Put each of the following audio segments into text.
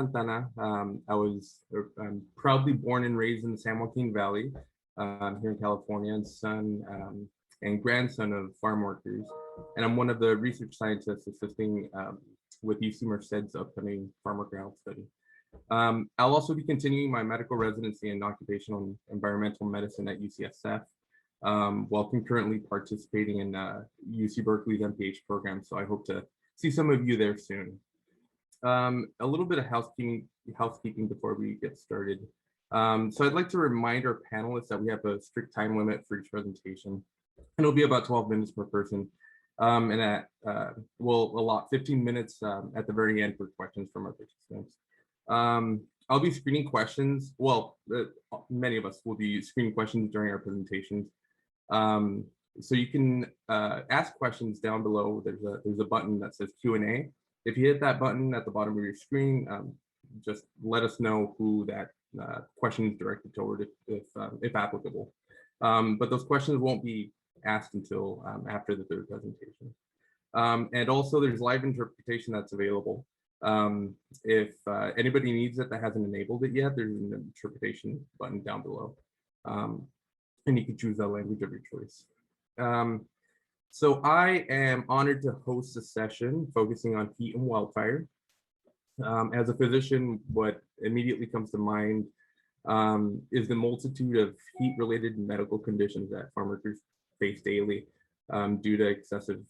Santana. I was proudly born and raised in the San Joaquin Valley here in California, and son and grandson of farm workers. And I'm one of the research scientists assisting with UC Merced's upcoming farm worker health study. I'll also be continuing my medical residency in occupational and environmental medicine at UCSF, while concurrently participating in UC Berkeley's MPH program. So I hope to see some of you there soon. A little bit of housekeeping before we get started. So I'd like to remind our panelists that we have a strict time limit for each presentation, and it'll be about 12 minutes per person. And we'll allot 15 minutes at the very end for questions from our participants. I'll be screening questions. Well, many of us will be screening questions during our presentations. So you can ask questions down below. There's a button that says Q&A. If you hit that button at the bottom of your screen, just let us know who that question is directed toward, if applicable. But those questions won't be asked until after the third presentation. And also there's live interpretation that's available. If anybody needs it that hasn't enabled it yet, there's an interpretation button down below. And you can choose the language of your choice. So I am honored to host a session focusing on heat and wildfire. As a physician, what immediately comes to mind is the multitude of heat-related medical conditions that farm workers face daily due to excessive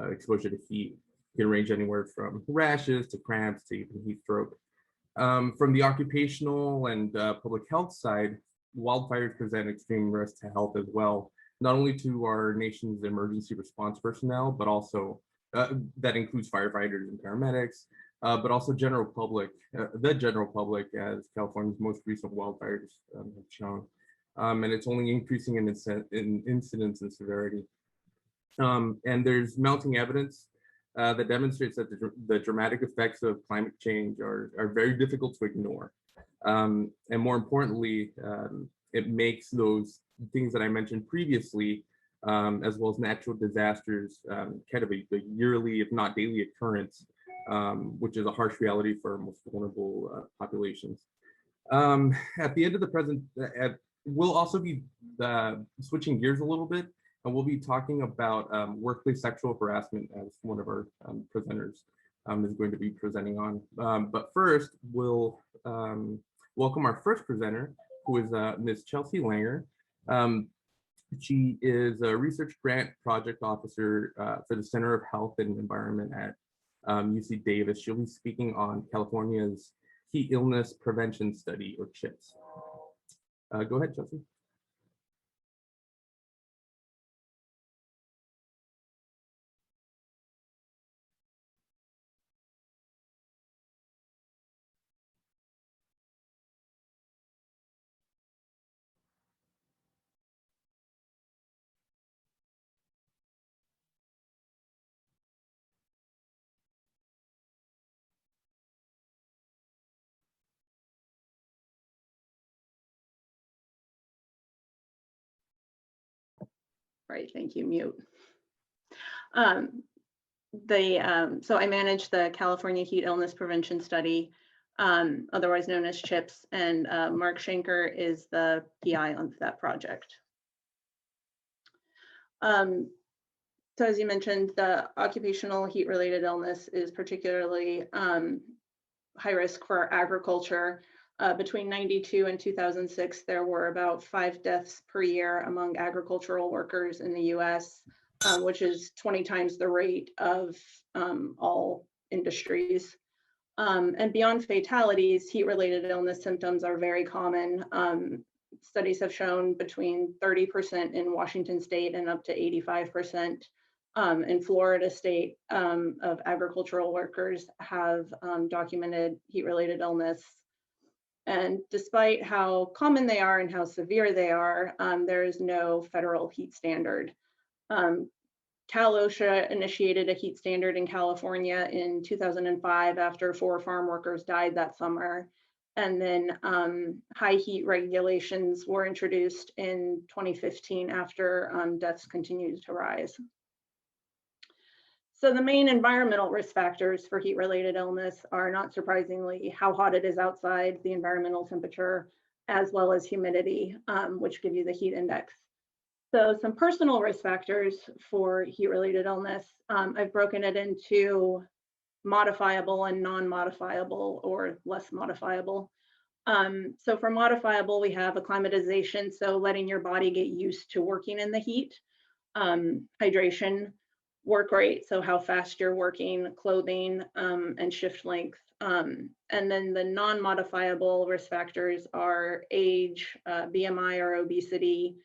exposure to heat. It can range anywhere from rashes to cramps to even heat stroke. From the occupational and public health side, wildfires present extreme risk to health as well, not only to our nation's emergency response personnel, but also that includes firefighters and paramedics, but also general public, the general public, as California's most recent wildfires have shown. And it's only increasing in incidence and severity. And there's mounting evidence that demonstrates that the dramatic effects of climate change are very difficult to ignore. And more importantly, it makes those things that I mentioned previously, as well as natural disasters, kind of a yearly, if not daily occurrence, which is a harsh reality for most vulnerable populations. At the end of the we'll also be switching gears a little bit, and we'll be talking about workplace sexual harassment, as one of our presenters is going to be presenting on. But first, we'll welcome our first presenter, who is Ms. Chelsea Langer. She is a research grant project officer for the Center of Health and Environment at UC Davis. She'll be speaking on California's Heat Illness Prevention Study, or CHIPS. Go ahead, Chelsea. Right, thank you, mute. So I manage the California Heat Illness Prevention Study, otherwise known as CHIPS, and Mark Schenker is the PI on that project. So as you mentioned, the occupational heat-related illness is particularly high risk for agriculture. Between 92 and 2006, there were about 5 deaths per year among agricultural workers in the US, which is 20 times the rate of all industries. And beyond fatalities, heat-related illness symptoms are very common. Studies have shown between 30% in Washington state and up to 85% in Florida state of agricultural workers have documented heat-related illness. And despite how common they are and how severe they are, there is no federal heat standard. OSHA initiated a heat standard in California in 2005 after 4 farm workers died that summer. And then high heat regulations were introduced in 2015 after deaths continued to rise. So the main environmental risk factors for heat-related illness are, not surprisingly, how hot it is outside, the environmental temperature, as well as humidity, which give you the heat index. So some personal risk factors for heat-related illness, I've broken it into modifiable and non-modifiable or less modifiable. So for modifiable, we have acclimatization, so letting your body get used to working in the heat. Hydration, work rate, so how fast you're working, clothing, and shift length. And then the non-modifiable risk factors are age, BMI or obesity,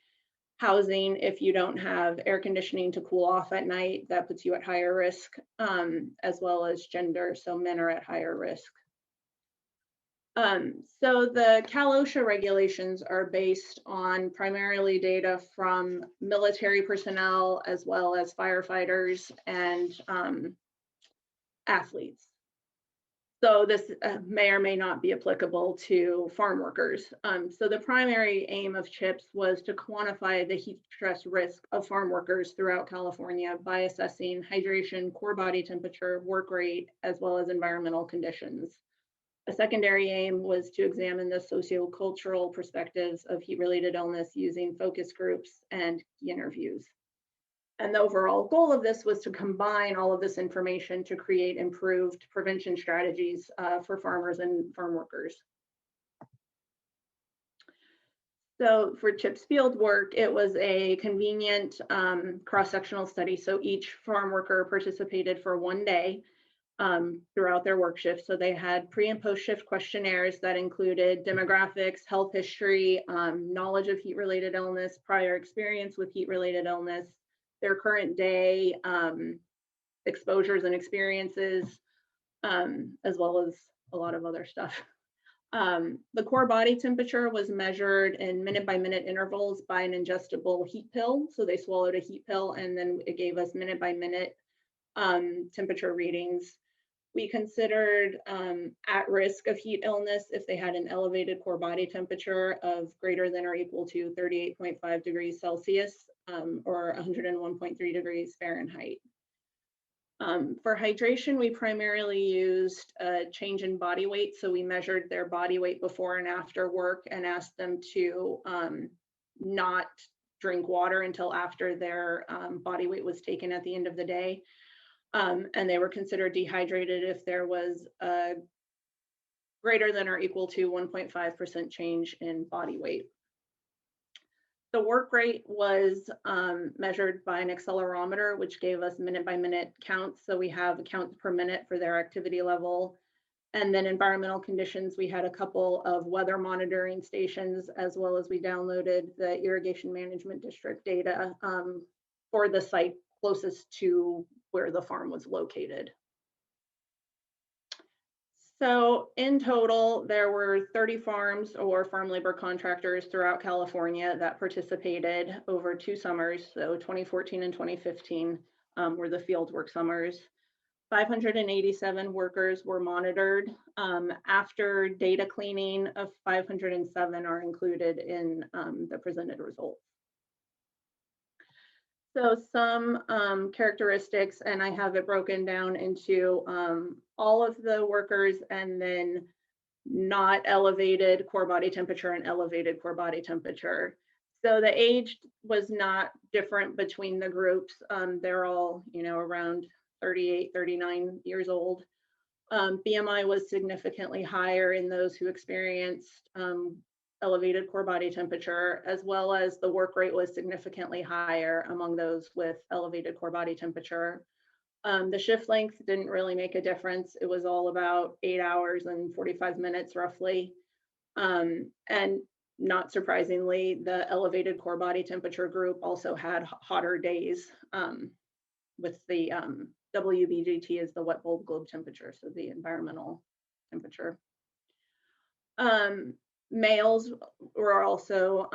housing. If you don't have air conditioning to cool off at night, that puts you at higher risk, as well as gender, so men are at higher risk. So the Osha regulations are based on primarily data from military personnel, as well as firefighters and athletes. So this may or may not be applicable to farm workers. So the primary aim of CHIPS was to quantify the heat stress risk of farm workers throughout California by assessing hydration, core body temperature, work rate, as well as environmental conditions. A secondary aim was to examine the sociocultural perspectives of heat-related illness using focus groups and interviews. And the overall goal of this was to combine all of this information to create improved prevention strategies for farmers and farm workers. So for CHIPS field work, it was a convenient cross-sectional study. So each farm worker participated for 1 day throughout their work shift. So they had pre and post shift questionnaires that included demographics, health history, knowledge of heat-related illness, prior experience with heat-related illness, their current day exposures and experiences, as well as a lot of other stuff. The core body temperature was measured in minute-by-minute intervals by an ingestible heat pill. So they swallowed a heat pill and then it gave us minute-by-minute temperature readings. We considered at risk of heat illness if they had an elevated core body temperature of greater than or equal to 38.5 degrees Celsius or 101.3 degrees Fahrenheit. For hydration, we primarily used a change in body weight. So we measured their body weight before and after work and asked them to not drink water until after their body weight was taken at the end of the day. And they were considered dehydrated if there was a greater than or equal to 1.5% change in body weight. The work rate was measured by an accelerometer, which gave us minute-by-minute counts. So we have counts per minute for their activity level. And then environmental conditions, we had a couple of weather monitoring stations, as well as we downloaded the irrigation management district data for the site closest to where the farm was located. So in total, there were 30 farms or farm labor contractors throughout California that participated over 2 summers. So 2014 and 2015 were the fieldwork summers. 587 workers were monitored. After data cleaning of 507 are included in the presented results. So some characteristics, and I have it broken down into all of the workers and then not elevated core body temperature and elevated core body temperature. So the age was not different between the groups. They're all, around 38, 39 years old. BMI was significantly higher in those who experienced elevated core body temperature, as well as the work rate was significantly higher among those with elevated core body temperature. The shift length didn't really make a difference. It was all about 8 hours and 45 minutes roughly. And not surprisingly, the elevated core body temperature group also had hotter days with the WBGT is the wet bulb globe temperature, so the environmental temperature. Males were also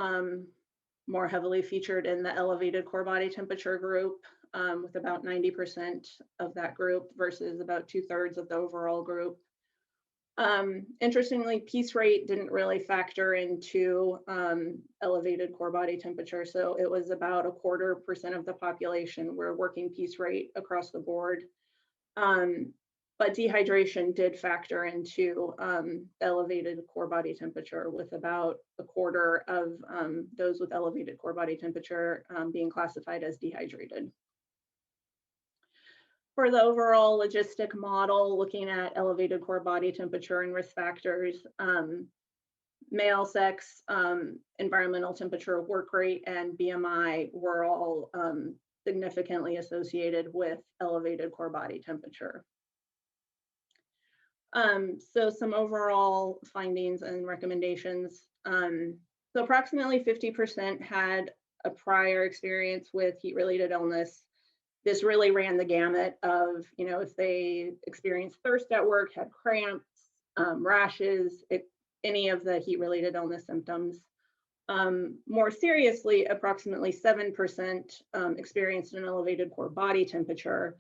more heavily featured in the elevated core body temperature group, with about 90% of that group versus about 2/3 of the overall group. Interestingly, piece rate didn't really factor into elevated core body temperature. So it was about 0.25% of the population were working piece rate across the board. But dehydration did factor into elevated core body temperature, with about 1/4 of those with elevated core body temperature being classified as dehydrated. For the overall logistic model, looking at elevated core body temperature and risk factors, male sex, environmental temperature, work rate, and BMI were all significantly associated with elevated core body temperature. So some overall findings and recommendations. So approximately 50% had a prior experience with heat-related illness. This really ran the gamut of, if they experienced thirst at work, had cramps, rashes, any of the heat-related illness symptoms. More seriously, approximately 7% experienced an elevated core body temperature,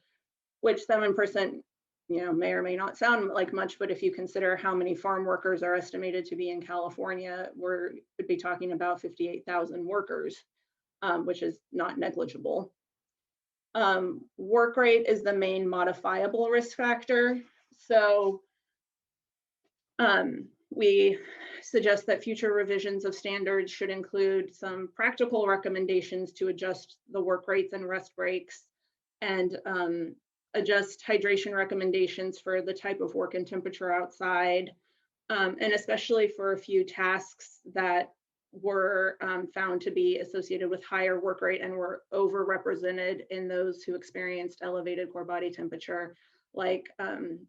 which 7%, may or may not sound like much, but if you consider how many farm workers are estimated to be in California, we could be talking about 58,000 workers, which is not negligible. Work rate is the main modifiable risk factor. So we suggest that future revisions of standards should include some practical recommendations to adjust the work rates and rest breaks, and adjust hydration recommendations for the type of work and temperature outside, and especially for a few tasks that were found to be associated with higher work rate and were overrepresented in those who experienced elevated core body temperature, like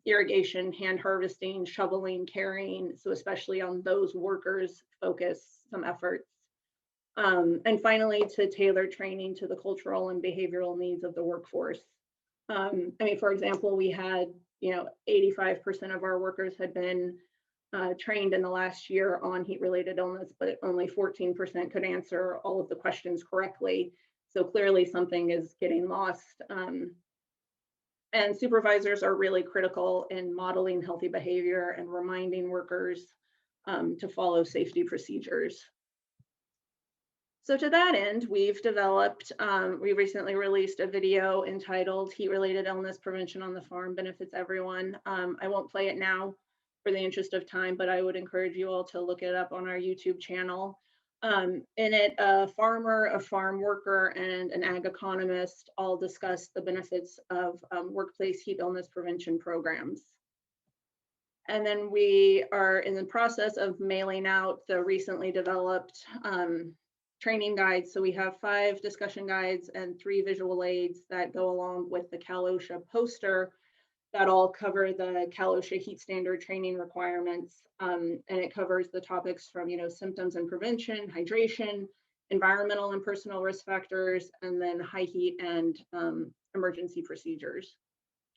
irrigation, hand harvesting, shoveling, carrying. So especially on those workers, focus some efforts. And finally, to tailor training to the cultural and behavioral needs of the workforce. For example, we had, 85% of our workers had been trained in the last year on heat-related illness, but only 14% could answer all of the questions correctly. So clearly something is getting lost. And supervisors are really critical in modeling healthy behavior and reminding workers to follow safety procedures. So to that end, we've developed, we recently released a video entitled "Heat-Related Illness Prevention on the Farm Benefits Everyone." I won't play it now for the interest of time, but I would encourage you all to look it up on our YouTube channel. In it, a farmer, a farm worker, and an ag economist all discuss the benefits of workplace heat illness prevention programs. And then we are in the process of mailing out the recently developed training guides. So we have 5 discussion guides and 3 visual aids that go along with the Cal OSHA poster that all cover the Cal OSHA heat standard training requirements. And it covers the topics from, symptoms and prevention, hydration, environmental and personal risk factors, and then high heat and emergency procedures.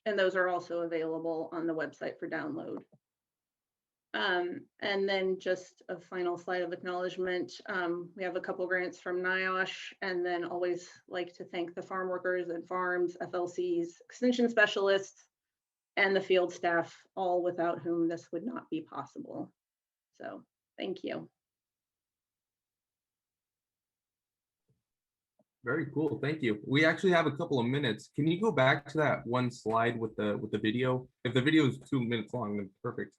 And those are also available on the website for download. And then just a final slide of acknowledgement. We have a couple grants from NIOSH, and then always like to thank the farm workers and farms, FLCs, extension specialists, and the field staff, all without whom this would not be possible. So thank you. Very cool, thank you. We actually have a couple of minutes. Can you go back to that one slide with the video? If the video is 2 minutes long, then perfect.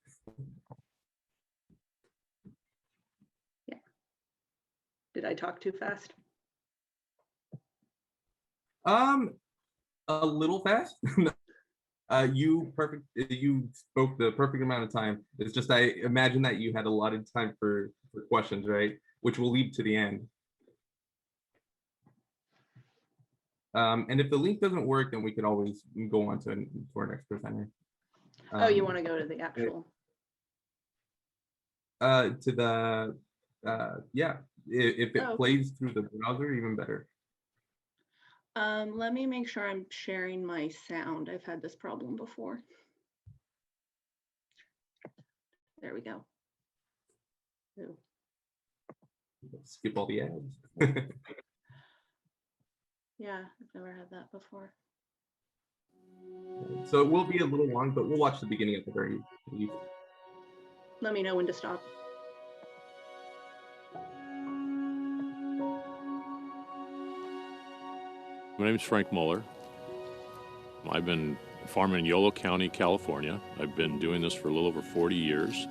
Yeah. Did I talk too fast? A little fast. You spoke the perfect amount of time. It's just I imagine that you had a lot of time for questions, right? Which we'll leave to the end. And if the link doesn't work, then we could always go on to our next presenter. Oh, you want to go to the actual? To the yeah, if it plays through the browser, even better. Let me make sure I'm sharing my sound. I've had this problem before. There we go. Ooh. Skip all the ads. Yeah, I've never had that before. So it will be a little long, but we'll watch the beginning at the very least. let me know when to stop. My name is Frank Muller. I've been farming in Yolo County, California. I've been doing this for a little over 40 years.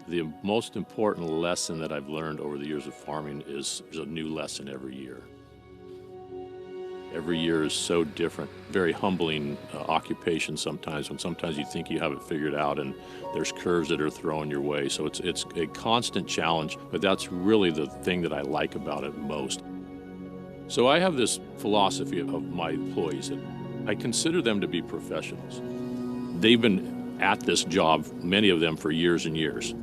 The most important lesson that I've learned over the years of farming is there's a new lesson every year. Every year is so different, very humbling occupation sometimes, when sometimes you think you have it figured out and there's curves that are thrown your way. So it's a constant challenge, but that's really the thing that I like about it most. So I have this philosophy of my employees, and I consider them to be professionals. They've been at this job, many of them, for years and years.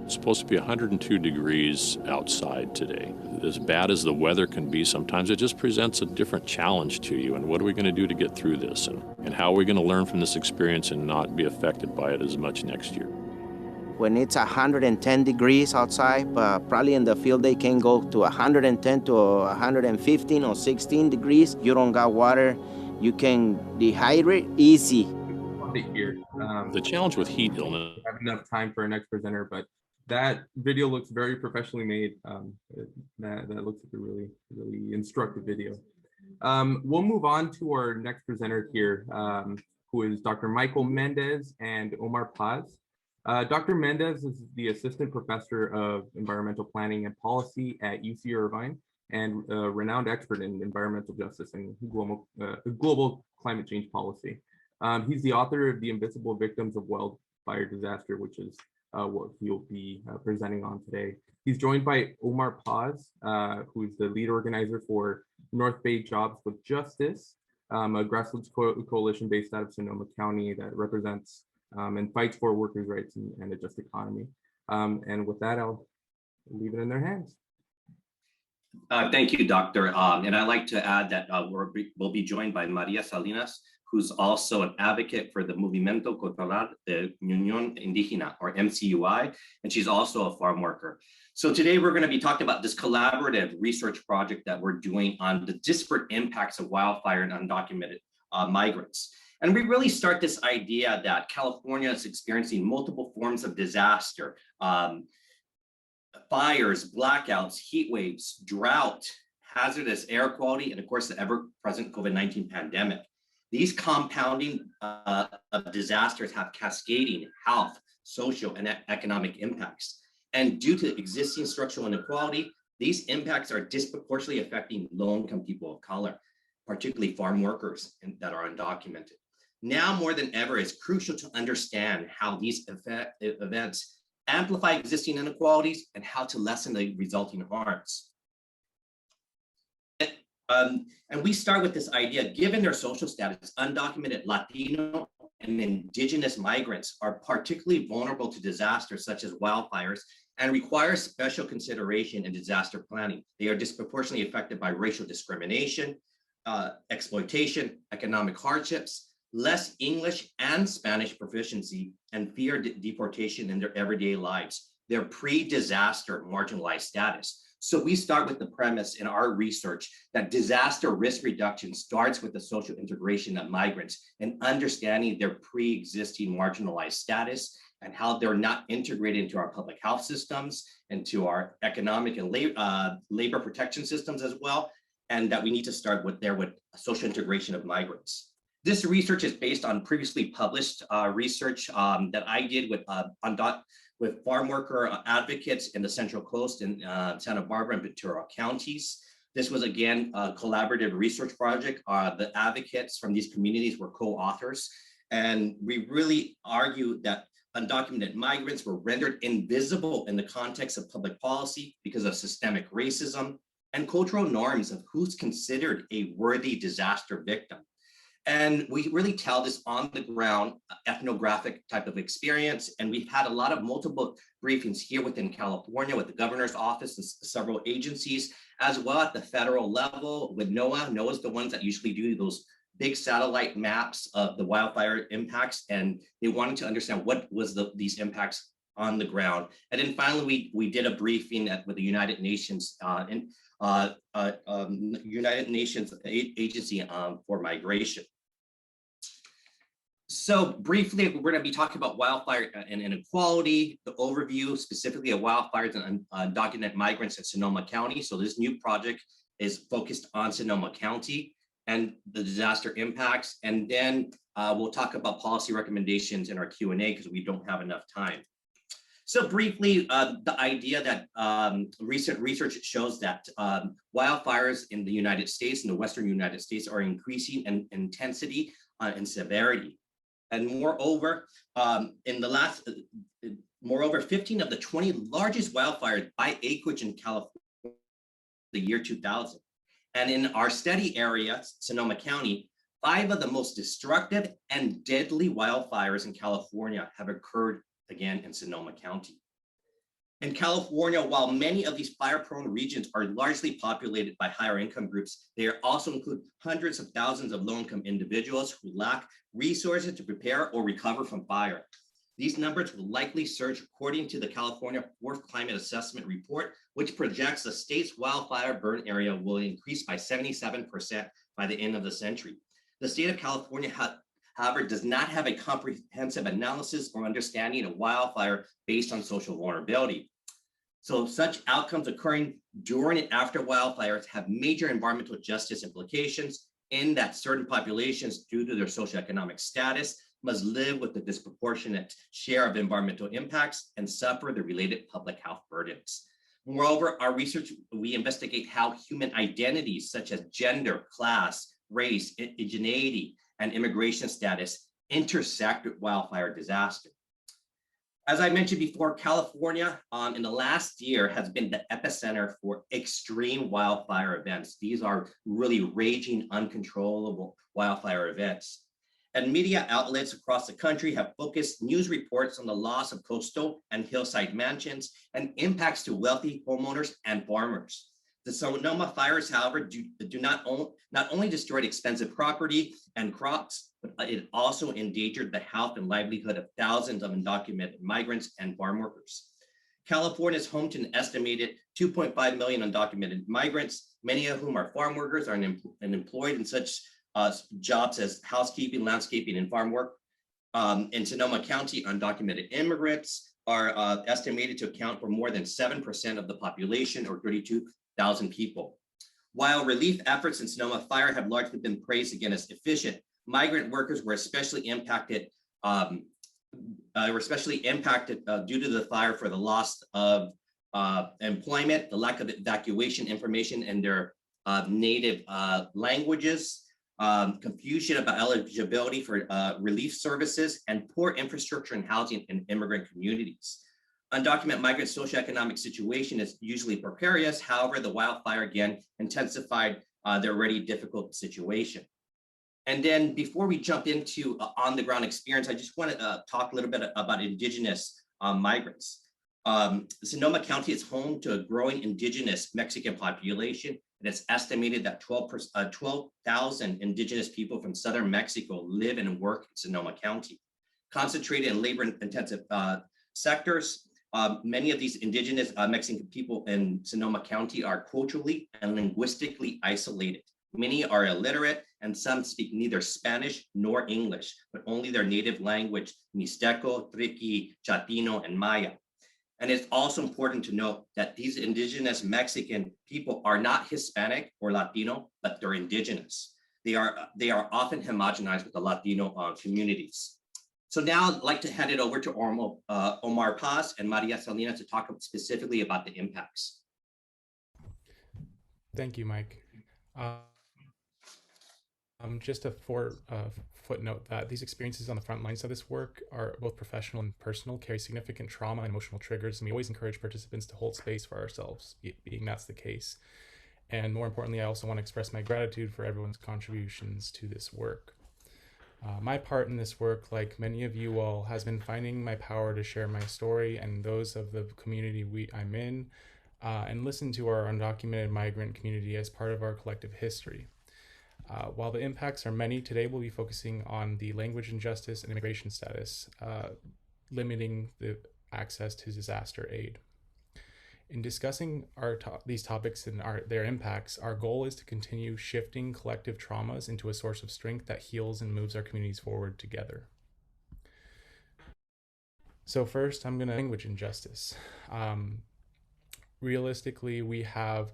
It's supposed to be 102 degrees outside today. As bad as the weather can be, sometimes it just presents a different challenge to you. And what are we going to do to get through this? And how are we going to learn from this experience and not be affected by it as much next year? When it's 110 degrees outside, probably in the field they can go to 110 to 115 or 16 degrees. You don't got water, you can dehydrate easy. Here. The challenge with heat illness. I have enough time for our next presenter, but that video looks very professionally made. That looks like a really, really instructive video. We'll move on to our next presenter here, who is Dr. Michael Mendez and Omar Paz. Dr. Mendez is the Assistant Professor of Environmental Planning and Policy at UC Irvine and a renowned expert in environmental justice and global climate change policy. He's the author of The Invisible Victims of Wildfire Disaster, which is what he'll be presenting on today. He's joined by Omar Paz, who is the lead organizer for North Bay Jobs with Justice, a grassroots coalition based out of Sonoma County that represents and fights for workers' rights and a just economy. And with that, I'll leave it in their hands. Thank you, Doctor. And I'd like to add that we'll be joined by Maria Salinas, who's also an advocate for the Movimiento Cultural de Unión Indígena, or MCUI, and she's also a farm worker. So today we're going to be talking about this collaborative research project that we're doing on the disparate impacts of wildfire and undocumented migrants. And we really start this idea that California is experiencing multiple forms of disaster, fires, blackouts, heat waves, drought, hazardous air quality, and of course the ever-present COVID-19 pandemic. These compounding of disasters have cascading health, social, and economic impacts. And due to existing structural inequality, these impacts are disproportionately affecting low-income people of color, particularly farm workers that are undocumented. Now more than ever, it's crucial to understand how these events amplify existing inequalities and how to lessen the resulting harms. And we start with this idea, given their social status, undocumented Latino and Indigenous migrants are particularly vulnerable to disasters such as wildfires and require special consideration in disaster planning. They are disproportionately affected by racial discrimination, exploitation, economic hardships, less English and Spanish proficiency, and fear deportation in their everyday lives, their pre-disaster marginalized status. So we start with the premise in our research that disaster risk reduction starts with the social integration of migrants and understanding their pre-existing marginalized status and how they're not integrated into our public health systems, into our economic and labor protection systems as well, and that we need to start with social integration of migrants. This research is based on previously published research that I did with farm worker advocates in the Central Coast in Santa Barbara and Ventura counties. This was, again, a collaborative research project. The advocates from these communities were co-authors, and we really argued that undocumented migrants were rendered invisible in the context of public policy because of systemic racism and cultural norms of who's considered a worthy disaster victim. And we really tell this on the ground ethnographic type of experience. And we've had a lot of multiple briefings here within California with the governor's office and several agencies, as well at the federal level with NOAA. NOAA is the ones that usually do those big satellite maps of the wildfire impacts. And they wanted to understand what was these impacts on the ground. And then finally, we did a briefing with the United Nations United Nations Agency for Migration. So briefly, we're going to be talking about wildfire and inequality, the overview specifically of wildfires and undocumented migrants in Sonoma County. So this new project is focused on Sonoma County and the disaster impacts. And then we'll talk about policy recommendations in our Q&A because we don't have enough time. So briefly, the idea that recent research shows that wildfires in the United States, in the Western United States, are increasing in intensity and severity. And moreover, moreover, 15 of the 20 largest wildfires by acreage in California, the year 2000. And in our study area, Sonoma County, 5 of the most destructive and deadly wildfires in California have occurred again in Sonoma County. In California, while many of these fire-prone regions are largely populated by higher income groups, they also include hundreds of thousands of low-income individuals who lack resources to prepare or recover from fire. These numbers will likely surge according to the California 4th Climate Assessment Report, which projects the state's wildfire burn area will increase by 77% by the end of the century. The state of California, however, does not have a comprehensive analysis or understanding of wildfire based on social vulnerability. So such outcomes occurring during and after wildfires have major environmental justice implications in that certain populations, due to their socioeconomic status, must live with the disproportionate share of environmental impacts and suffer the related public health burdens. Moreover, our research, we investigate how human identities such as gender, class, race, indigeneity, and immigration status intersect with wildfire disaster. As I mentioned before, California in the last year has been the epicenter for extreme wildfire events. These are really raging, uncontrollable wildfire events. And media outlets across the country have focused news reports on the loss of coastal and hillside mansions and impacts to wealthy homeowners and farmers. The Sonoma fires, however, do not only destroyed expensive property and crops, but it also endangered the health and livelihood of thousands of undocumented migrants and farm workers. California is home to an estimated 2.5 million undocumented migrants, many of whom are farm workers and employed in such jobs as housekeeping, landscaping, and farm work. In Sonoma County, undocumented immigrants are estimated to account for more than 7% of the population, or 32,000 people. While relief efforts in Sonoma Fire have largely been praised again as efficient, migrant workers were especially impacted due to the fire for the loss of employment, the lack of evacuation information in their native languages, confusion about eligibility for relief services, and poor infrastructure and housing in immigrant communities. Undocumented migrant socioeconomic situation is usually precarious. However, the wildfire again intensified their already difficult situation. And then before we jump into on-the-ground experience, I just want to talk a little bit about Indigenous migrants. Sonoma County is home to a growing Indigenous Mexican population, and it's estimated that 12,000 Indigenous people from southern Mexico live and work in Sonoma County. Concentrated in labor-intensive sectors, many of these Indigenous Mexican people in Sonoma County are culturally and linguistically isolated. Many are illiterate, and some speak neither Spanish nor English, but only their native language, Mixteco, Triqui, Chatino, and Maya. And it's also important to note that these Indigenous Mexican people are not Hispanic or Latino, but they're Indigenous. They are often homogenized with the Latino communities. So now I'd like to hand it over to Omar Paz and Maria Salinas to talk specifically about the impacts. Thank you, Mike. Just a footnote that these experiences on the front lines of this work are both professional and personal, carry significant trauma and emotional triggers, and we always encourage participants to hold space for ourselves, being that's the case. And more importantly, I also want to express my gratitude for everyone's contributions to this work. My part in this work, like many of you all, has been finding my power to share my story and those of the community I'm in, and listen to our undocumented migrant community as part of our collective history. While the impacts are many, today we'll be focusing on the language injustice and immigration status, limiting the access to disaster aid. In discussing these topics and their impacts, our goal is to continue shifting collective traumas into a source of strength that heals and moves our communities forward together. So first, I'm going to language injustice. Realistically, we have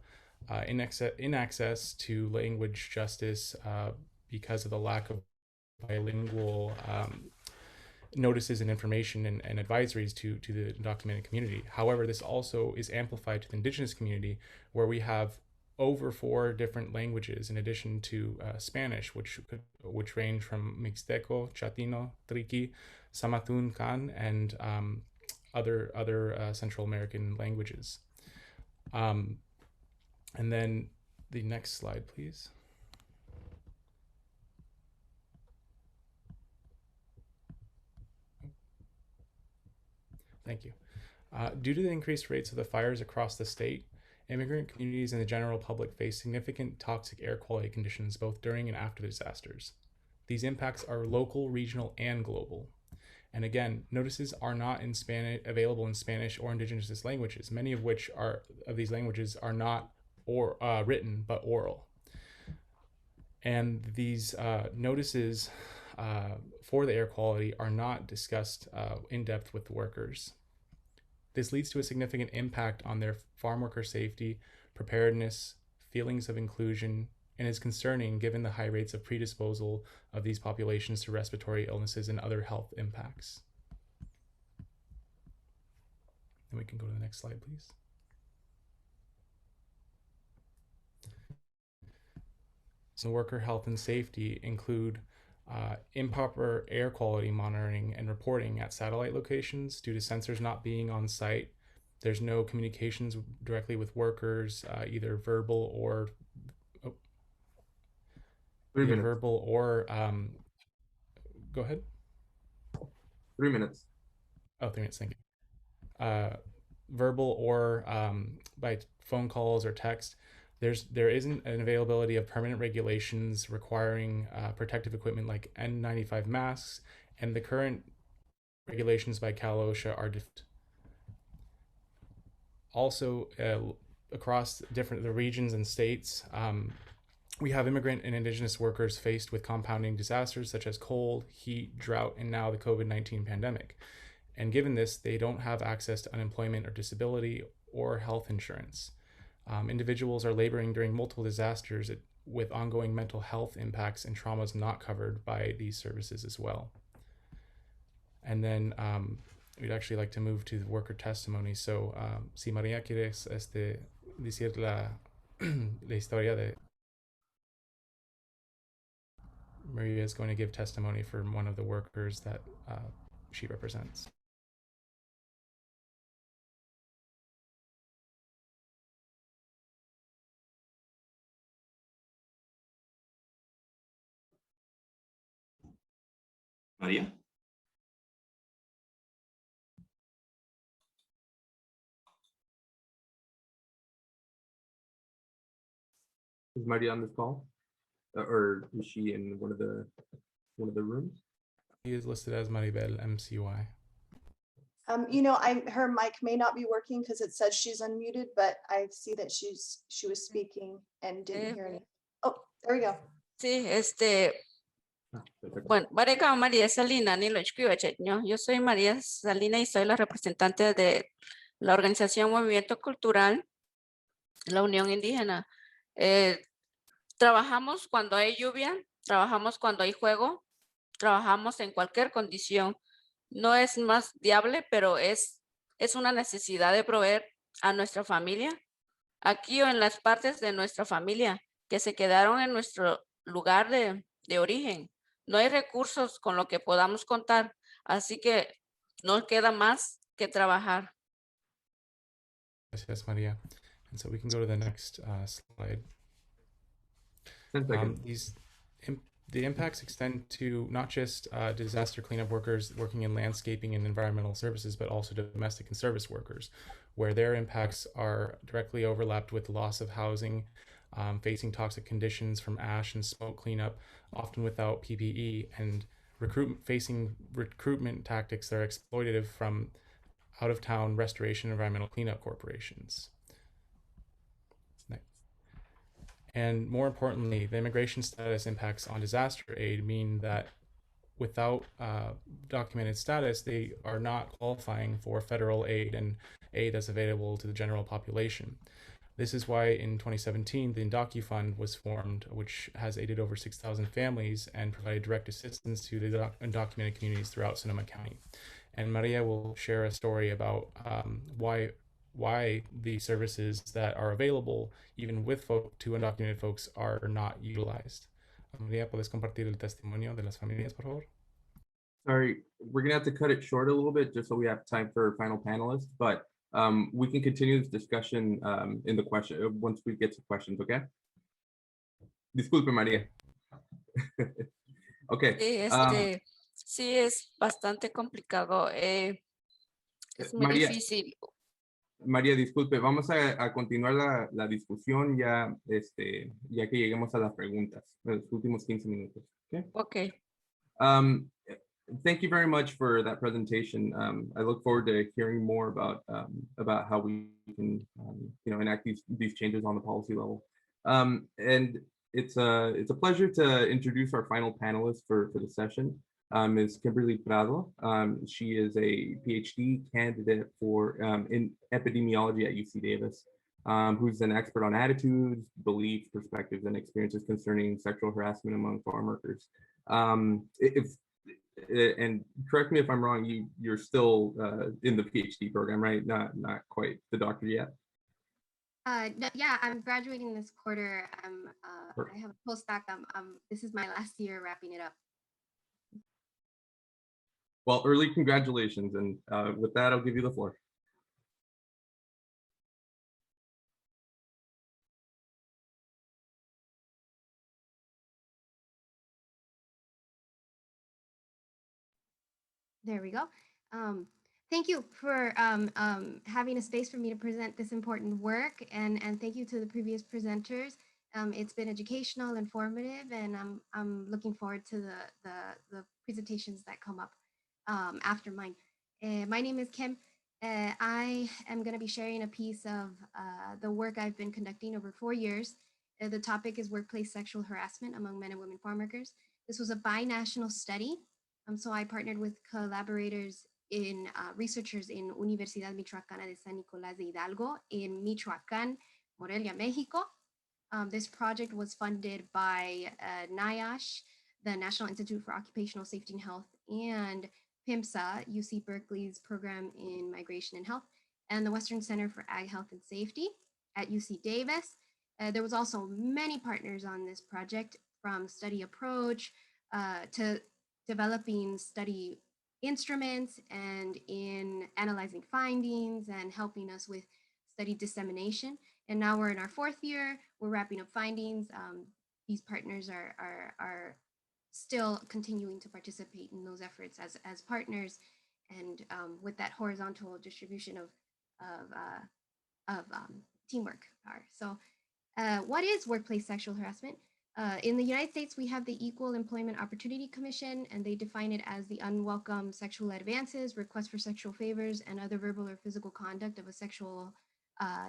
inaccess to language justice because of the lack of bilingual notices and information and advisories to the undocumented community. However, this also is amplified to the Indigenous community, where we have over 4 different languages in addition to Spanish, which range from Mixteco, Chatino, Triqui, Samatun Kan, and other Central American languages. And then the next slide, please. Thank you. Due to the increased rates of the fires across the state, immigrant communities and the general public face significant toxic air quality conditions both during and after the disasters. These impacts are local, regional, and global. And again, notices are not available in Spanish or Indigenous languages, many of which of these languages are not written, but oral. And these notices for the air quality are not discussed in depth with the workers. This leads to a significant impact on their farm worker safety, preparedness, feelings of inclusion, and is concerning given the high rates of predisposal of these populations to respiratory illnesses and other health impacts. And we can go to the next slide, please. So worker health and safety include improper air quality monitoring and reporting at satellite locations due to sensors not being on site. There's no communications directly with workers, either verbal or go ahead. 3 minutes. Oh, 3 minutes, thank you. Verbal or by phone calls or text. There isn't an availability of permanent regulations requiring protective equipment like N95 masks, and the current regulations by Osha are also across the regions and states. We have immigrant and Indigenous workers faced with compounding disasters such as cold, heat, drought, and now the COVID-19 pandemic. And given this, they don't have access to unemployment or disability or health insurance. Individuals are laboring during multiple disasters with ongoing mental health impacts and traumas not covered by these services as well. And then we'd actually like to move to the worker testimony. So, si María quieres decir la historia de... Maria is going to give testimony for one of the workers that she represents. Maria? Is Maria on this call? Or is she in one of the rooms? He is listed as Maribel MCY. Her mic may not be working because it says she's unmuted, but I see that she was speaking and didn't hear any. Oh, there we go. Sí, Perfecto. bueno, Varega María Salina, ni lo escucho, yo soy María Salina y soy la representante de la organización Movimiento Cultural, la Unión Indígena. Trabajamos cuando hay lluvia, trabajamos cuando hay fuego, trabajamos en cualquier condición. No es más viable, pero es una necesidad de proveer a nuestra familia, aquí o en las partes de nuestra familia que se quedaron en nuestro lugar de origen. No hay recursos con lo que podamos contar, así que no queda más que trabajar. Yes, Maria. And so we can go to the next slide. 10 seconds. The impacts extend to not just disaster cleanup workers working in landscaping and environmental services, but also domestic and service workers, where their impacts are directly overlapped with loss of housing, facing toxic conditions from ash and smoke cleanup, often without PPE, and facing recruitment tactics that are exploitative from out-of-town restoration environmental cleanup corporations. And more importantly, the immigration status impacts on disaster aid mean that without documented status, they are not qualifying for federal aid and aid that's available to the general population. This is why in 2017, the Fund was formed, which has aided over 6,000 families and provided direct assistance to the undocumented communities throughout Sonoma County. And Maria will share a story about why the services that are available, even with to undocumented folks, are not utilized. Maria, ¿puedes compartir el testimonio de las familias, por favor? Sorry, we're gonna have to cut it short a little bit just so we have time for final panelists, but we can continue this discussion in the question once we get to questions, okay? Disculpe, María. Okay. Sí, es bastante complicado. Es muy María, difícil. María, disculpe, vamos a continuar la discusión ya, ya que lleguemos a las preguntas, los últimos 15 minutos. Okay. Thank you very much for that presentation. I look forward to hearing more about how we can enact these changes on the policy level. And it's a pleasure to introduce our final panelist for the session. Ms. Kimberly Prado. She is a PhD candidate in epidemiology at UC Davis, who's an expert on attitudes, beliefs, perspectives, and experiences concerning sexual harassment among farm workers. And correct me if I'm wrong, you're still in the PhD program, right? Not quite the doctor yet. No, yeah, I'm graduating this quarter. I have a postdoc. This is my last year wrapping it up. Well, early congratulations. And with that, I'll give you the floor. There we go. Thank you for having a space for me to present this important work, and thank you to the previous presenters. It's been educational, informative, and I'm looking forward to the presentations that come up after mine. My name is Kim. I am going to be sharing a piece of the work I've been conducting over 4 years. The topic is workplace sexual harassment among men and women farm workers. This was a binational study. So I partnered with collaborators in researchers in Universidad Michoacana de San Nicolás de Hidalgo in Michoacán, Morelia, Mexico. This project was funded by NIOSH, the National Institute for Occupational Safety and Health, and PIMSA, UC Berkeley's program in migration and health, and the Western Center for Ag Health and Safety at UC Davis. There was also many partners on this project, from study approach to developing study instruments and in analyzing findings and helping us with study dissemination. And now we're in our 4th year, we're wrapping up findings. These partners are still continuing to participate in those efforts as partners, and with that horizontal distribution of teamwork power. So what is workplace sexual harassment? In the United States, we have the Equal Employment Opportunity Commission, and they define it as the unwelcome sexual advances, requests for sexual favors, and other verbal or physical conduct of a sexual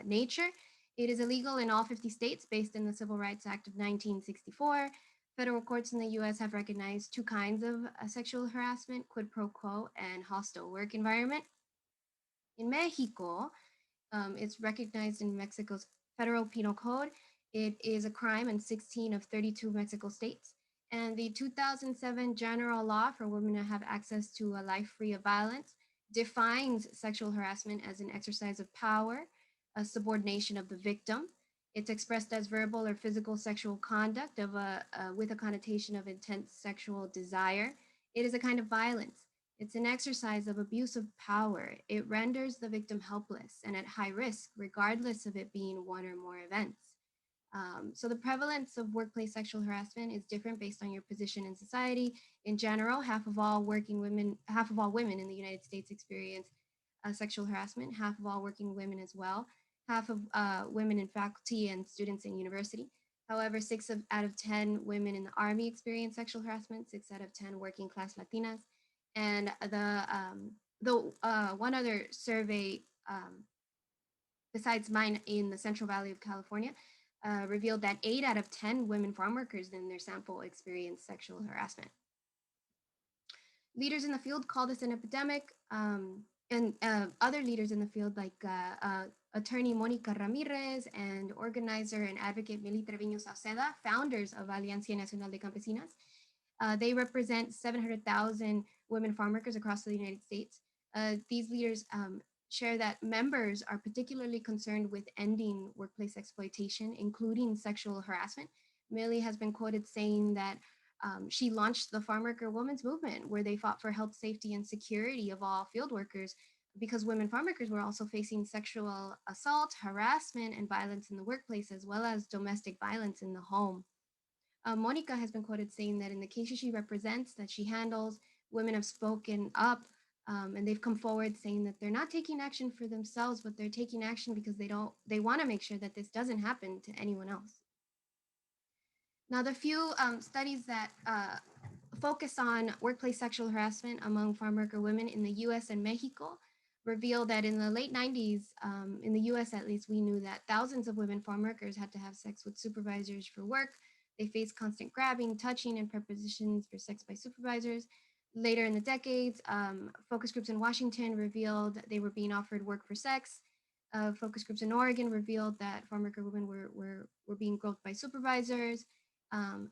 nature. It is illegal in all 50 states based in the Civil Rights Act of 1964. Federal courts in the US have recognized 2 kinds of sexual harassment: quid pro quo and hostile work environment. In Mexico, it's recognized in Mexico's Federal Penal Code. It is a crime in 16 of 32 Mexico states. And the 2007 General Law for Women to Have Access to a Life Free of Violence defines sexual harassment as an exercise of power, a subordination of the victim. It's expressed as verbal or physical sexual conduct with a connotation of intense sexual desire. It is a kind of violence. It's an exercise of abuse of power. It renders the victim helpless and at high risk, regardless of it being 1 or more events. So the prevalence of workplace sexual harassment is different based on your position in society. In general, half of all women in the United States experience sexual harassment, half of all working women as well, half of women in faculty and students in university. However, 6 out of 10 women in the Army experience sexual harassment, 6 out of 10 working class Latinas. And the one other survey besides mine in the Central Valley of California revealed that 8 out of 10 women farm workers in their sample experienced sexual harassment. Leaders in the field call this an epidemic, and other leaders in the field like attorney Mónica Ramírez and organizer and advocate Mili Treviño Sauceda, founders of Alianza Nacional de Campesinas. They represent 700,000 women farm workers across the United States. These leaders share that members are particularly concerned with ending workplace exploitation, including sexual harassment. Millie has been quoted saying that she launched the Farm Worker Women's Movement, where they fought for health, safety, and security of all field workers, because women farm workers were also facing sexual assault, harassment, and violence in the workplace, as well as domestic violence in the home. Monica has been quoted saying that in the cases she represents, that she handles, women have spoken up, and they've come forward saying that they're not taking action for themselves, but they're taking action because they want to make sure that this doesn't happen to anyone else. Now, the few studies that focus on workplace sexual harassment among farm worker women in the US and Mexico reveal that in the late 90s, in the US at least, we knew that thousands of women farm workers had to have sex with supervisors for work. They faced constant grabbing, touching, and prepositions for sex by supervisors. Later in the decades, focus groups in Washington revealed that they were being offered work for sex. Focus groups in Oregon revealed that farm worker women were being groped by supervisors.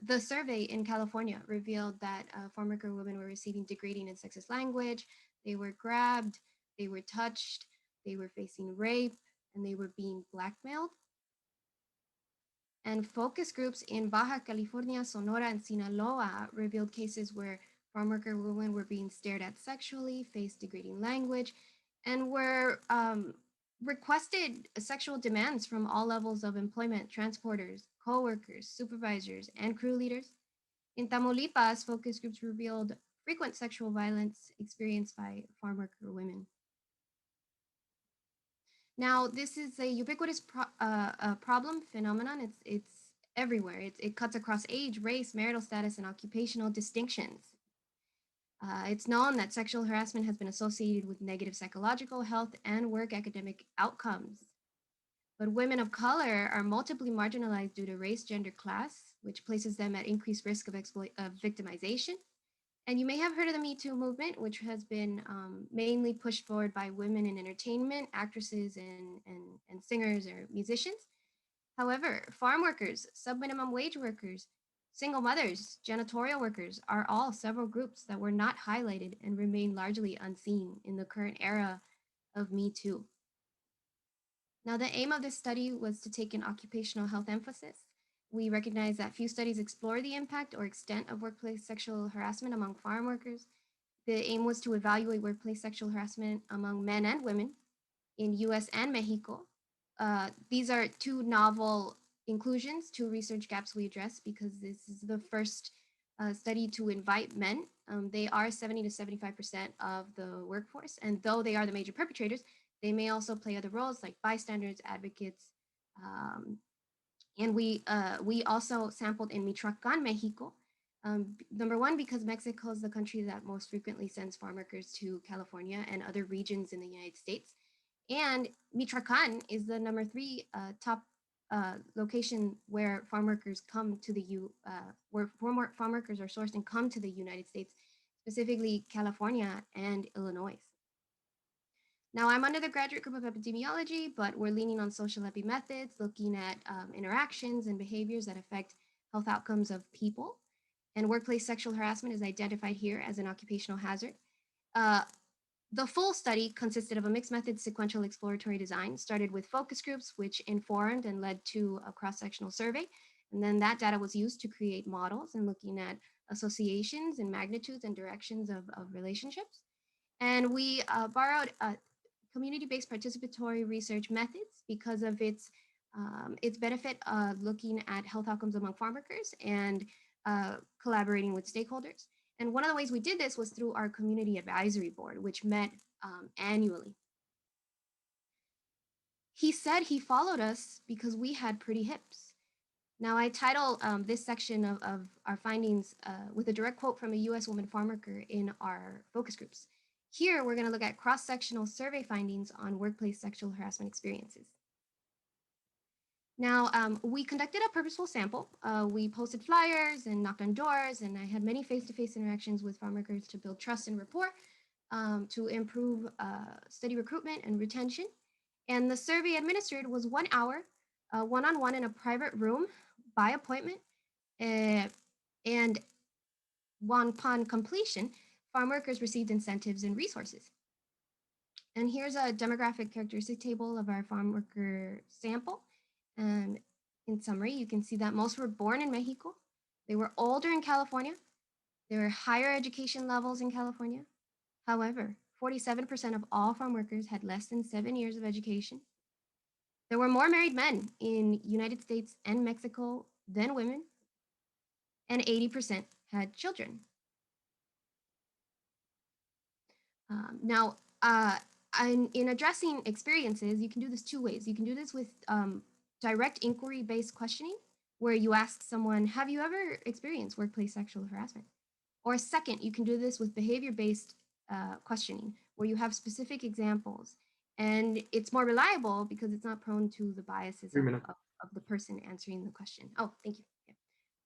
The survey in California revealed that farm worker women were receiving degrading and sexist language. They were grabbed, they were touched, they were facing rape, and they were being blackmailed. And focus groups in Baja California, Sonora, and Sinaloa revealed cases where farm worker women were being stared at sexually, faced degrading language, and were requested sexual demands from all levels of employment, transporters, co-workers, supervisors, and crew leaders. In Tamaulipas, focus groups revealed frequent sexual violence experienced by farm worker women. Now, this is a ubiquitous problem, phenomenon. It's everywhere. It cuts across age, race, marital status, and occupational distinctions. It's known that sexual harassment has been associated with negative psychological health and work academic outcomes. But women of color are multiply marginalized due to race, gender, class, which places them at increased risk of victimization. And you may have heard of the Me Too movement, which has been mainly pushed forward by women in entertainment, actresses, and singers or musicians. However, farm workers, sub-minimum wage workers, single mothers, janitorial workers are all several groups that were not highlighted and remain largely unseen in the current era of Me Too. Now, the aim of this study was to take an occupational health emphasis. We recognize that few studies explore the impact or extent of workplace sexual harassment among farm workers. The aim was to evaluate workplace sexual harassment among men and women in US and Mexico. These are two novel inclusions, two research gaps we address, because this is the first study to invite men. They are 70 to 75% of the workforce, and though they are the major perpetrators, they may also play other roles like bystanders, advocates, and we also sampled in Michoacán, Mexico. Number one, because Mexico is the country that most frequently sends farm workers to California and other regions in the United States. And Michoacán is the number 3 top location where farm workers come to where farm workers are sourced and come to the United States, specifically California and Illinois. Now, I'm under the graduate group of epidemiology, but we're leaning on social epi methods, looking at interactions and behaviors that affect health outcomes of people. And workplace sexual harassment is identified here as an occupational hazard. The full study consisted of a mixed method sequential exploratory design, started with focus groups, which informed and led to a cross-sectional survey. And then that data was used to create models and looking at associations and magnitudes and directions of relationships. And we borrowed community-based participatory research methods because of its benefit of looking at health outcomes among farm workers and collaborating with stakeholders. And one of the ways we did this was through our community advisory board, which met annually. He said he followed us because we had pretty hips. Now, I title this section of our findings with a direct quote from a US woman farm worker in our focus groups. Here, we're going to look at cross-sectional survey findings on workplace sexual harassment experiences. Now, we conducted a purposeful sample. We posted flyers and knocked on doors, and I had many face-to-face interactions with farm workers to build trust and rapport, to improve steady recruitment and retention. And the survey administered was 1 hour, one-on-one in a private room by appointment. And upon completion, farm workers received incentives and resources. And here's a demographic characteristic table of our farm worker sample. And in summary, you can see that most were born in Mexico. They were older in California. There were higher education levels in California. However, 47% of all farm workers had less than 7 years of education. There were more married men in United States and Mexico than women, and 80% had children. In addressing experiences, you can do this 2 ways. You can do this with direct inquiry-based questioning, where you ask someone, have you ever experienced workplace sexual harassment? Or second, you can do this with behavior-based questioning, where you have specific examples. And it's more reliable because it's not prone to the biases of the person answering the question. Oh, thank you. Yeah.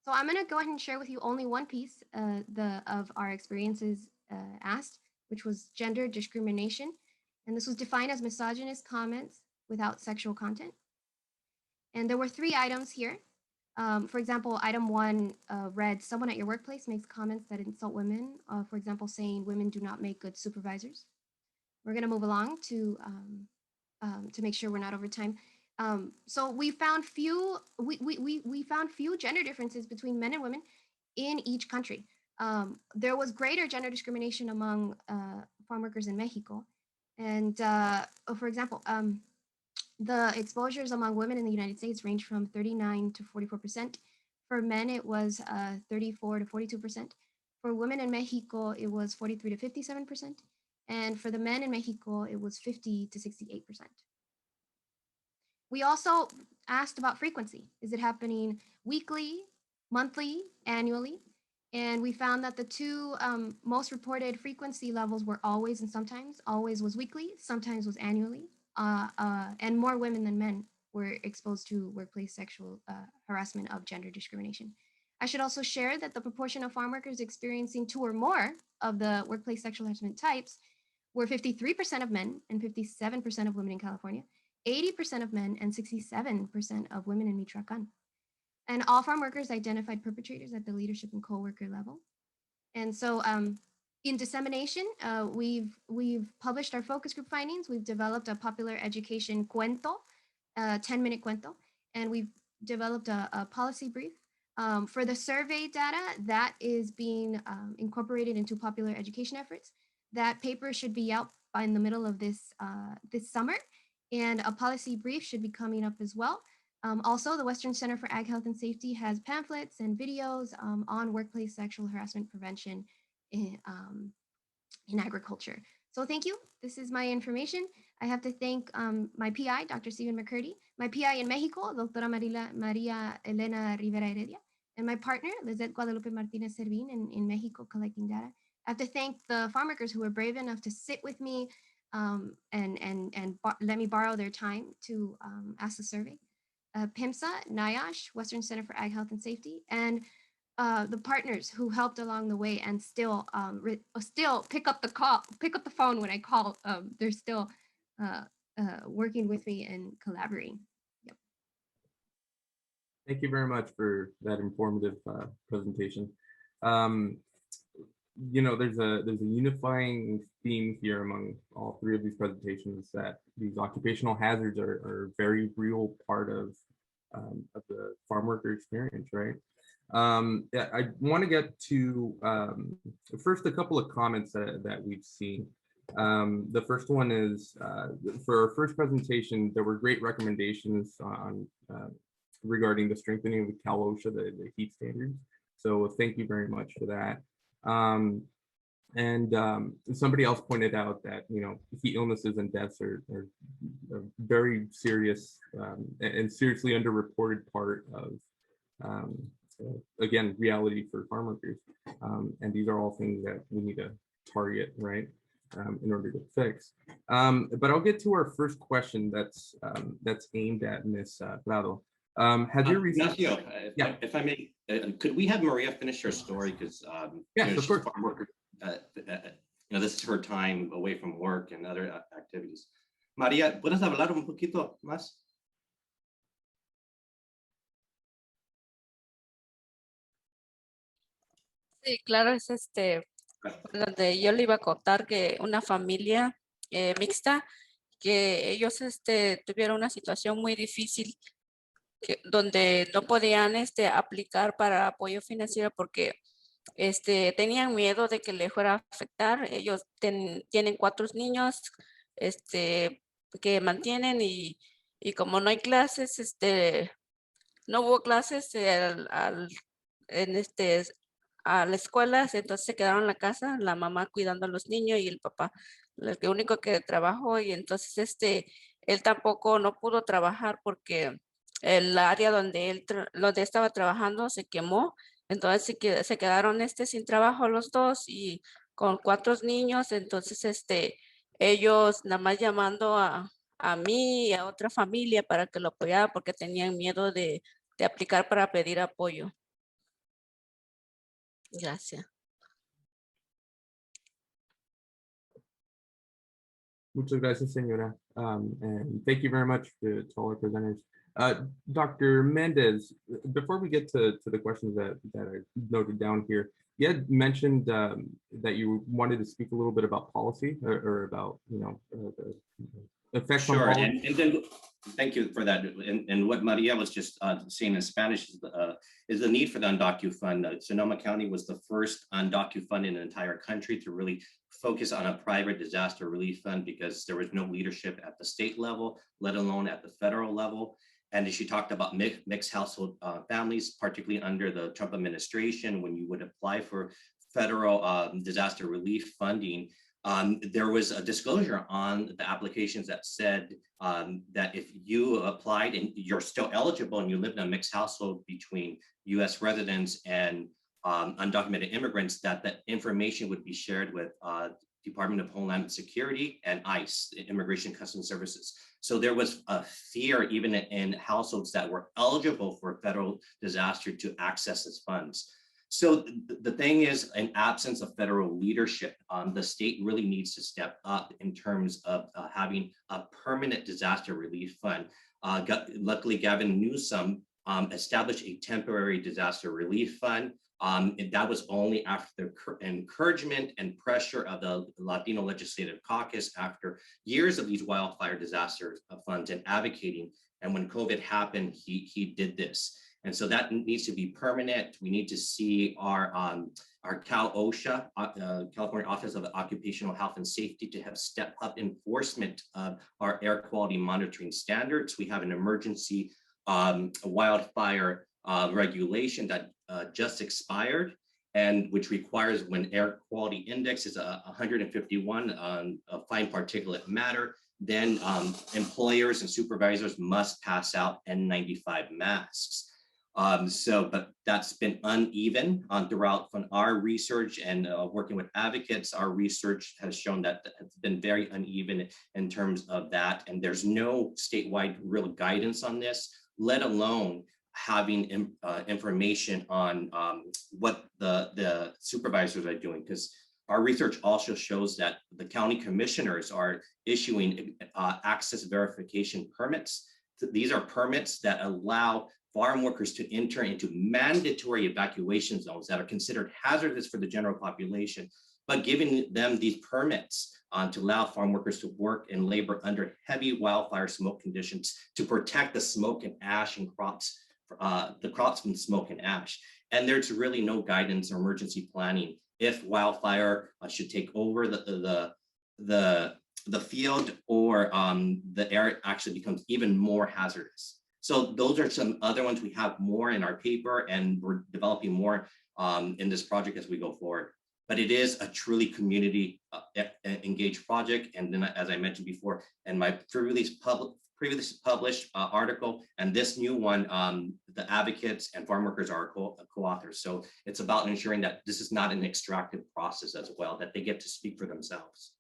So I'm gonna go ahead and share with you only one piece of our experiences asked, which was gender discrimination. And this was defined as misogynist comments without sexual content. And there were 3 items here. For example, item 1 read, someone at your workplace makes comments that insult women. For example, saying women do not make good supervisors. We're gonna move along to make sure we're not over time. So we found few gender differences between men and women in each country. There was greater gender discrimination among farm workers in Mexico. And for example, the exposures among women in the United States range from 39 to 44%. For men, it was 34 to 42%. For women in Mexico, it was 43 to 57%. And for the men in Mexico, it was 50 to 68%. We also asked about frequency. Is it happening weekly, monthly, annually? And we found that the 2 most reported frequency levels were always and sometimes. Always was weekly, sometimes was annually. And more women than men were exposed to workplace sexual harassment of gender discrimination. I should also share that the proportion of farm workers experiencing 2 or more of the workplace sexual harassment types were 53% of men and 57% of women in California, 80% of men and 67% of women in Michoacan. And all farm workers identified perpetrators at the leadership and co-worker level. And so in dissemination, we've published our focus group findings. We've developed a popular education cuento, 10-minute cuento, and we've developed a policy brief. For the survey data, that is being incorporated into popular education efforts. That paper should be out by in the middle of this summer, and a policy brief should be coming up as well. Also, the Western Center for Ag Health and Safety has pamphlets and videos on workplace sexual harassment prevention in agriculture. So thank you. This is my information. I have to thank my PI, Dr. Stephen McCurdy, my PI in Mexico, Doctora Maria Elena Rivera Heredia, and my partner, Lizette Guadalupe Martinez Servín in Mexico collecting data. I have to thank the farm workers who were brave enough to sit with me and let me borrow their time to ask the survey. PIMSA, NIOSH, Western Center for Ag Health and Safety, and the partners who helped along the way and still pick up the phone when I call. They're still working with me and collaborating. Yep. Thank you very much for that informative presentation. There's a unifying theme here among all 3 of these presentations, that these occupational hazards are a very real part of the farm worker experience, right? Yeah, I want to get to first a couple of comments that we've seen. The first one is for our first presentation, there were great recommendations on regarding the strengthening of the Cal OSHA, the heat standards. So thank you very much for that. Somebody else pointed out that heat illnesses and deaths are a very serious and seriously underreported part of again, reality for farm workers. And these are all things that we need to target, right, in order to fix. But I'll get to our first question that's aimed at Ms. Prado. Have your research? Ignacio, Yeah. if I may, could we have Maria finish her story? Because Yes, of she's a course. farm worker. This is her time away from work and other activities. María, ¿puedes hablar un poquito más? Sí, claro, es donde yo le iba a contar que una familia mixta, que ellos tuvieron una situación muy difícil, donde no podían aplicar para apoyo financiero porque tenían miedo de que le fuera a afectar. Ellos tienen 4 niños que mantienen y como no hay clases, no hubo clases en a la escuela, entonces se quedaron en la casa, la mamá cuidando a los niños y el papá, el que único que trabajó, y entonces él tampoco no pudo trabajar porque el área donde donde estaba trabajando se quemó, entonces se quedaron sin trabajo los dos y con 4 niños, entonces ellos nada más llamando a mí y a otra familia para que lo apoyara porque tenían miedo de aplicar para pedir apoyo. Gracias. Muchas gracias, señora. And thank you very much to all our presenters. Dr. Mendez, before we get to the questions that I noted down here, you had mentioned that you wanted to speak a little bit about policy or about, the effects on Sure, policy. and then thank you for that. And what Maria was just saying in Spanish is the need for the Undocu Fund. Sonoma County was the first Undocu Fund in the entire country to really focus on a private disaster relief fund because there was no leadership at the state level, let alone at the federal level. And she talked about mixed household families, particularly under the Trump administration, when you would apply for federal disaster relief funding. There was a disclosure on the applications that said that if you applied and you're still eligible and you live in a mixed household between US residents and undocumented immigrants, that the information would be shared with Department of Homeland Security and ICE, Immigration Customs Services. So there was a fear even in households that were eligible for federal disaster to access its funds. So the thing is, in absence of federal leadership, the state really needs to step up in terms of having a permanent disaster relief fund. Luckily, Gavin Newsom established a temporary disaster relief fund. And that was only after the encouragement and pressure of the Latino Legislative Caucus after years of these wildfire disaster funds and advocating. And when COVID happened, he did this. And so that needs to be permanent. We need to see our Cal OSHA, California Office of Occupational Health and Safety, to have stepped up enforcement of our air quality monitoring standards. We have an emergency wildfire regulation that just expired, and which requires when air quality index is 151 on fine particulate matter, then employers and supervisors must pass out N95 masks. But that's been uneven throughout from our research and working with advocates. Our research has shown that it's been very uneven in terms of that. And there's no statewide real guidance on this, let alone having information on what the supervisors are doing. Because our research also shows that the county commissioners are issuing access verification permits. These are permits that allow farm workers to enter into mandatory evacuation zones that are considered hazardous for the general population, but giving them these permits to allow farm workers to work and labor under heavy wildfire smoke conditions to protect the smoke and ash and crops, the crops from smoke and ash. And there's really no guidance or emergency planning if wildfire should take over the field or the air actually becomes even more hazardous. So those are some other ones. We have more in our paper, and we're developing more in this project as we go forward. But it is a truly community engaged project. And then, as I mentioned before, in my previously published article, and this new one, the advocates and farm workers are co-authors. So it's about ensuring that this is not an extractive process as well, that they get to speak for themselves.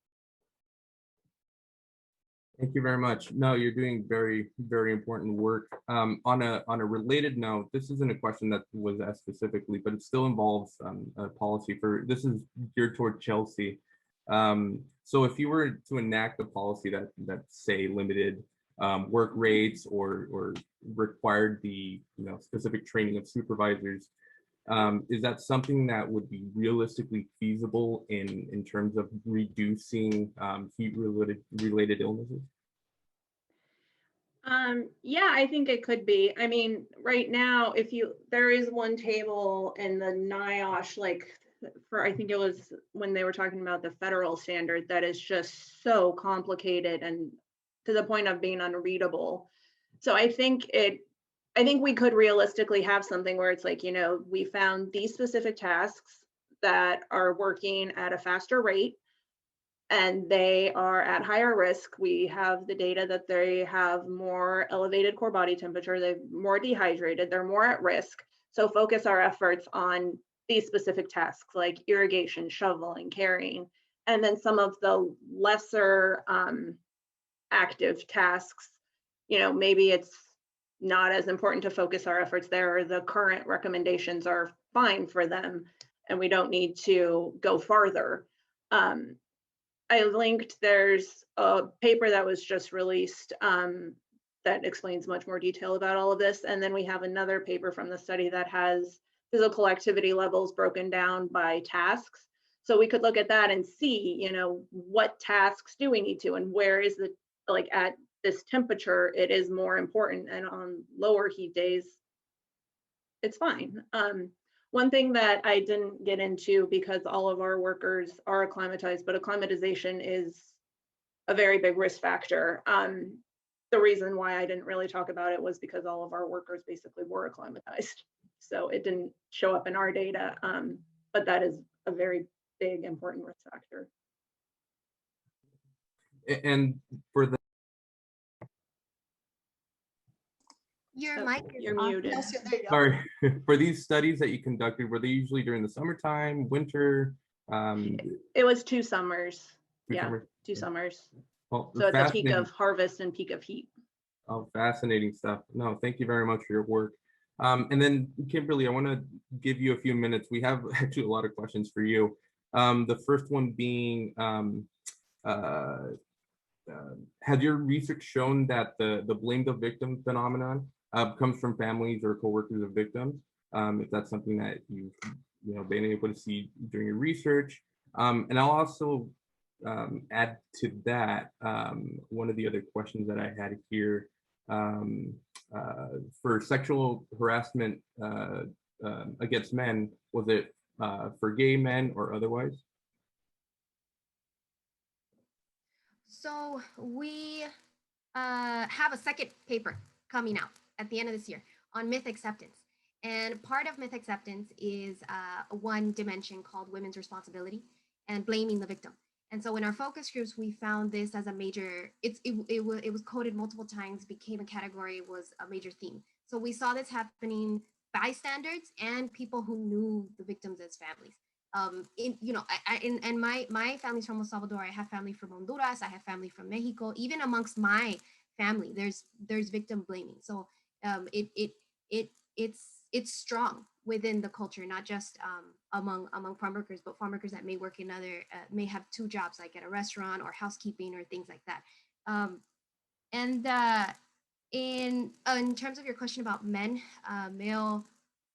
Thank you very much. No, you're doing very, very important work. On a related note, this isn't a question that was asked specifically, but it still involves a policy for, this is geared toward Chelsea. So if you were to enact a policy that say limited work rates or required the specific training of supervisors, is that something that would be realistically feasible in terms of reducing heat related illnesses? Yeah, I think it could be. I mean, right now, there is one table in the NIOSH, like I think it was when they were talking about the federal standard, that is just so complicated and to the point of being unreadable. So I think we could realistically have something where it's like, we found these specific tasks that are working at a faster rate and they are at higher risk. We have the data that they have more elevated core body temperature, they're more dehydrated, they're more at risk. So focus our efforts on these specific tasks like irrigation, shoveling, carrying, and then some of the lesser active tasks, maybe it's not as important to focus our efforts there, or the current recommendations are fine for them and we don't need to go farther. I linked, there's a paper that was just released that explains much more detail about all of this. And then we have another paper from the study that has physical activity levels broken down by tasks. So we could look at that and see, what tasks do we need to, and where is at this temperature, it is more important, and on lower heat days, it's fine. One thing that I didn't get into, because all of our workers are acclimatized, but acclimatization is a very big risk factor. The reason why I didn't really talk about it was because all of our workers basically were acclimatized. So it didn't show up in our data, but that is a very big, important risk factor. And for the Your mic is You're off. muted. Yes, there you go. sorry, for these studies that you conducted, were they usually during the summertime, winter? It was 2 summers. Yeah, Summer? 2 summers. Well, So it's a peak fascinating. of harvest and peak of heat. Oh, fascinating stuff. No, thank you very much for your work. And then Kimberly, I want to give you a few minutes. We have actually a lot of questions for you. The first one being, has your research shown that the blame the victim phenomenon comes from families or coworkers of victims? If that's something that you've been able to see during your research. And I'll also add to that, one of the other questions that I had here, for sexual harassment against men, was it for gay men or otherwise? So we have a second paper coming out at the end of this year on myth acceptance. And part of myth acceptance is one dimension called women's responsibility and blaming the victim. And so in our focus groups, we found this as a major, it was coded multiple times, became a category, was a major theme. So we saw this happening bystanders and people who knew the victims as families. My family's from El Salvador. I have family from Honduras. I have family from Mexico. Even amongst my family, there's victim blaming. So it's strong within the culture, not just among farm workers, but farm workers that may work in other, may have 2 jobs, like at a restaurant or housekeeping or things like that. In terms of your question about men, male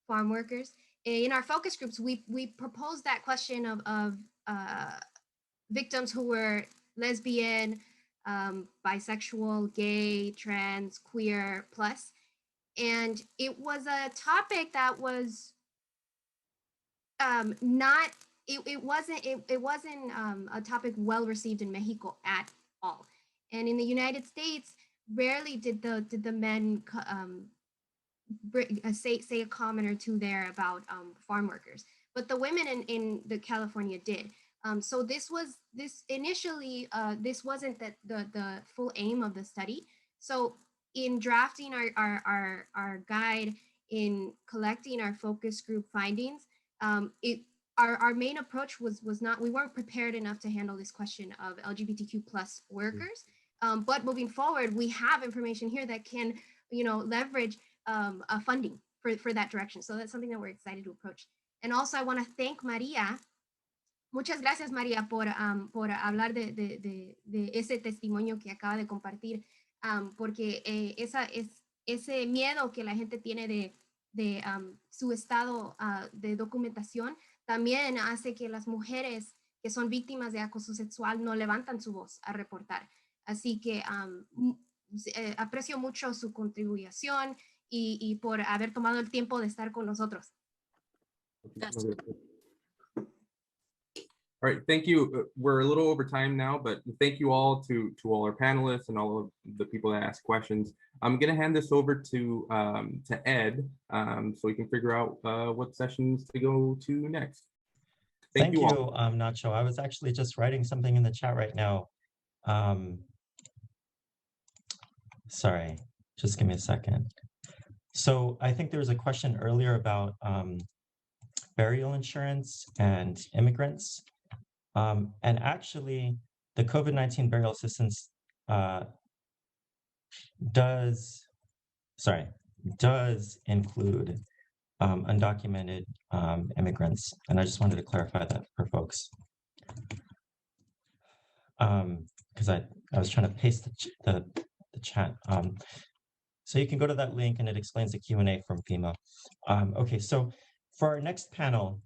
farm workers, in our focus groups, we proposed that question of victims who were lesbian, bisexual, gay, trans, queer, plus. And it was a topic that was it wasn't a topic well received in Mexico at all. And in the United States, rarely did the men say a comment or 2 there about farm workers, but the women in the California did. So this initially this wasn't the full aim of the study. So in drafting our guide, in collecting our focus group findings, our main approach was not, we weren't prepared enough to handle this question of LGBTQ plus workers. But moving forward, we have information here that can, leverage funding for that direction. So that's something that we're excited to approach. And also I want to thank Maria. Muchas gracias, María, por hablar de ese testimonio que acaba de compartir, porque ese miedo que la gente tiene de su estado de documentación también hace que las mujeres que son víctimas de acoso sexual no levantan su voz a reportar. Así que aprecio mucho su contribución y por haber tomado el tiempo de estar con nosotros. All right, thank you. We're a little over time now, but thank you all to all our panelists and all of the people that asked questions. I'm going to hand this over to Ed, so we can figure out what sessions to go to next. Thank you, all. Nacho. I was actually just writing something in the chat right now. Sorry, just give me a second. So I think there was a question earlier about burial insurance and immigrants. And actually, the COVID-19 burial assistance does include undocumented immigrants. And I just wanted to clarify that for folks. Because I was trying to paste the chat. So you can go to that link and it explains the Q&A from FEMA. Okay, so for our next panel,